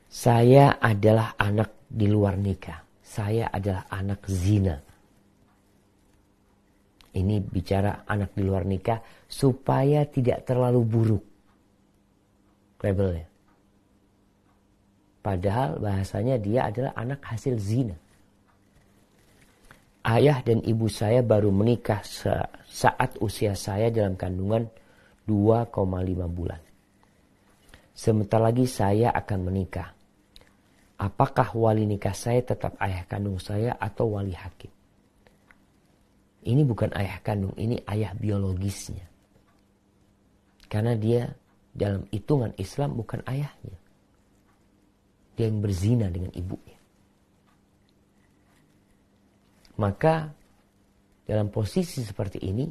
Saya adalah anak di luar nikah. Saya adalah anak zina. Ini bicara anak di luar nikah supaya tidak terlalu buruk labelnya. Padahal bahasanya dia adalah anak hasil zina. Ayah dan ibu saya baru menikah saat usia saya dalam kandungan 2,5 bulan. Sebentar lagi saya akan menikah. Apakah wali nikah saya tetap ayah kandung saya atau wali hakim? Ini bukan ayah kandung, ini ayah biologisnya. Karena dia dalam hitungan Islam bukan ayahnya. Dia yang berzina dengan ibunya. Maka dalam posisi seperti ini,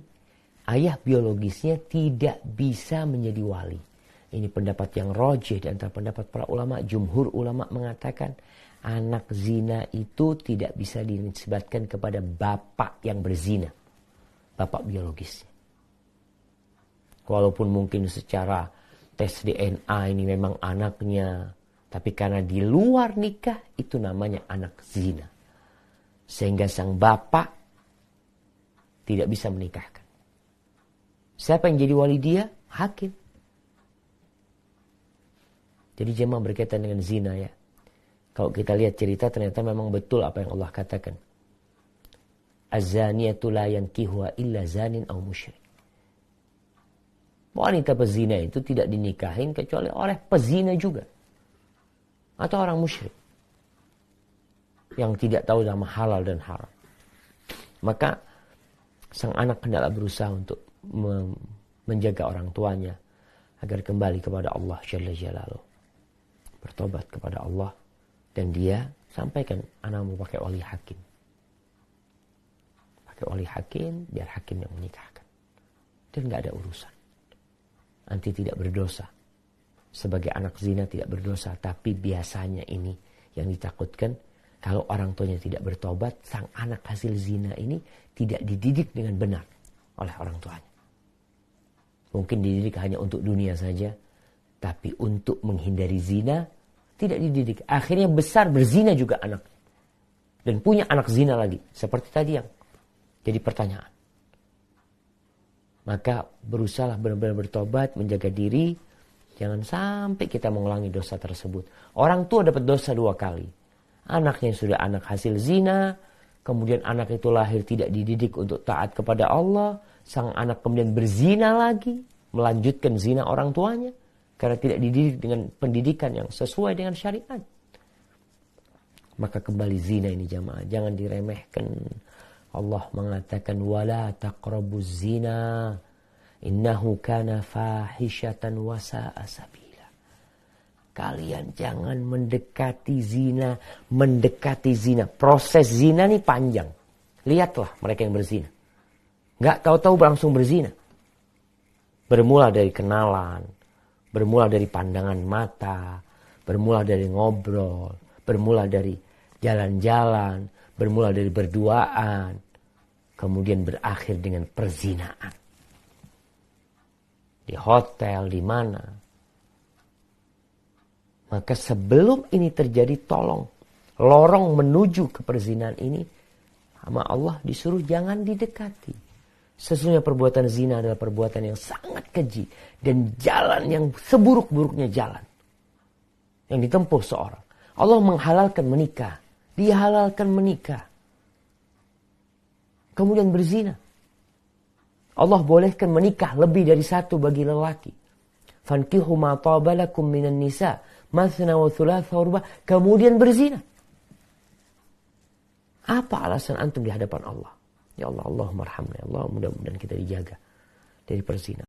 ayah biologisnya tidak bisa menjadi wali. Ini pendapat yang rajih di antara pendapat para ulama. Jumhur ulama mengatakan anak zina itu tidak bisa dinisbatkan kepada bapak yang berzina. Bapak biologisnya. Walaupun mungkin secara tes DNA ini memang anaknya. Tapi karena di luar nikah itu namanya anak zina. Sehingga sang bapak tidak bisa menikahkan. Siapa yang jadi wali dia? Hakim. Jadi jemaah berkaitan dengan zina ya. Kalau kita lihat cerita ternyata memang betul apa yang Allah katakan. Az-zaniyatu la yankihuha illa zanin aw musyrik. Wanita pezina itu tidak dinikahin kecuali oleh pezina juga. Atau orang musyrik. Yang tidak tahu nama halal dan haram. Maka sang anak hendaklah berusaha untuk menjaga orang tuanya agar kembali kepada Allah Jalla Jalaluh. Bertobat kepada Allah dan dia sampaikan anakmu pakai wali hakim. Pakai wali hakim biar hakim yang menikahkan. Dan nggak ada urusan. Nanti tidak berdosa. Sebagai anak zina tidak berdosa, tapi biasanya ini yang ditakutkan. Kalau orang tuanya tidak bertobat, sang anak hasil zina ini tidak dididik dengan benar oleh orang tuanya. Mungkin dididik hanya untuk dunia saja, tapi untuk menghindari zina tidak dididik. Akhirnya besar berzina juga anaknya. Dan punya anak zina lagi. Seperti tadi yang jadi pertanyaan. Maka berusahalah benar-benar bertobat, menjaga diri. Jangan sampai kita mengulangi dosa tersebut. Orang tua dapat dosa 2 kali. Anaknya sudah anak hasil zina, kemudian anak itu lahir tidak dididik untuk taat kepada Allah, sang anak kemudian berzina lagi, melanjutkan zina orang tuanya, karena tidak dididik dengan pendidikan yang sesuai dengan syariat. Maka kembali zina ini jamaah, jangan diremehkan. Allah mengatakan, wala taqrabuz zina, innahu kana fahishatan wa sa'a sabila. Kalian jangan mendekati zina. Proses zina ini panjang. Lihatlah mereka yang berzina. Gak tahu-tahu langsung berzina. Bermula dari kenalan. Bermula dari pandangan mata. Bermula dari ngobrol. Bermula dari jalan-jalan. Bermula dari berduaan. Kemudian berakhir dengan perzinaan. Di hotel, di mana. Maka sebelum ini terjadi, tolong lorong menuju ke perzinahan ini sama Allah disuruh jangan didekati. Sesungguhnya perbuatan zina adalah perbuatan yang sangat keji dan jalan yang seburuk-buruknya jalan yang ditempuh seorang. Allah menghalalkan menikah, dihalalkan menikah, kemudian berzina. Allah bolehkan menikah lebih dari 1 bagi lelaki. Fankihu ma taba lakum minan nisa mathna wa thulatha wa ruba', kemudian berzina. Apa alasan antum di hadapan Allah? Ya Allah, Allahumma arhamna, ya Allah, mudah-mudahan kita dijaga dari perzina.